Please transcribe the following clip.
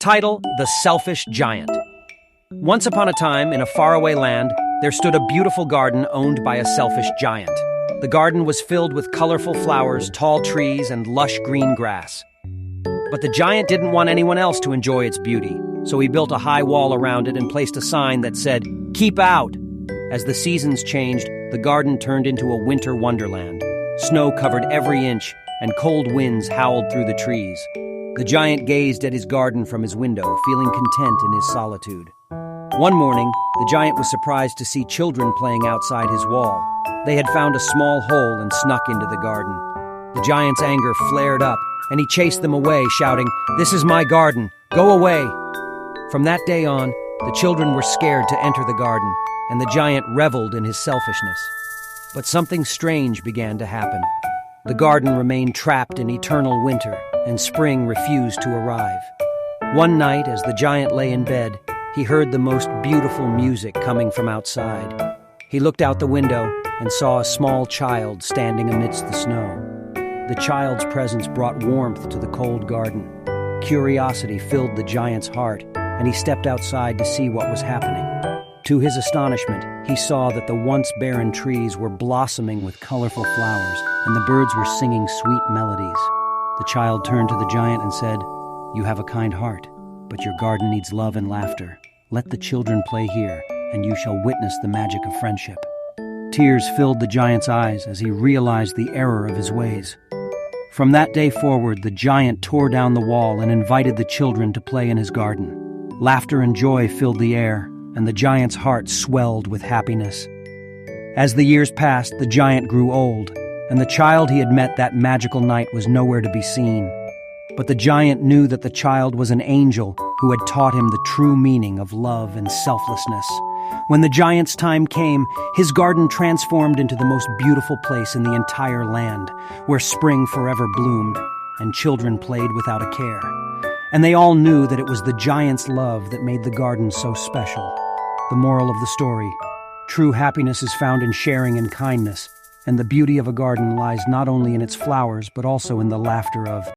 Title: The Selfish Giant. Once upon a time, in a faraway land, there stood a beautiful garden owned by a selfish giant. The garden was filled with colorful flowers, tall trees, and lush green grass. But the giant didn't want anyone else to enjoy its beauty, so he built a high wall around it and placed a sign that said, "Keep out!" As the seasons changed, the garden turned into a winter wonderland. Snow covered every inch, and cold winds howled through the trees. The giant gazed at his garden from his window, feeling content in his solitude. One morning, the giant was surprised to see children playing outside his wall. They had found a small hole and snuck into the garden. The giant's anger flared up, and he chased them away, shouting, "This is my garden! Go away!" From that day on, the children were scared to enter the garden, and the giant reveled in his selfishness. But something strange began to happen. The garden remained trapped in eternal winter, and spring refused to arrive. One night, as the giant lay in bed, he heard the most beautiful music coming from outside. He looked out the window and saw a small child standing amidst the snow. The child's presence brought warmth to the cold garden. Curiosity filled the giant's heart, and he stepped outside to see what was happening. To his astonishment, he saw that the once barren trees were blossoming with colorful flowers, and the birds were singing sweet melodies. The child turned to the giant and said, "You have a kind heart, but your garden needs love and laughter. Let the children play here, and you shall witness the magic of friendship." Tears filled the giant's eyes as he realized the error of his ways. From that day forward, the giant tore down the wall and invited the children to play in his garden. Laughter and joy filled the air, and the giant's heart swelled with happiness. As the years passed, the giant grew old, and the child he had met that magical night was nowhere to be seen. But the giant knew that the child was an angel who had taught him the true meaning of love and selflessness. When the giant's time came, his garden transformed into the most beautiful place in the entire land, where spring forever bloomed, and children played without a care. And they all knew that it was the giant's love that made the garden so special. The moral of the story: true happiness is found in sharing and kindness, and the beauty of a garden lies not only in its flowers but also in the laughter of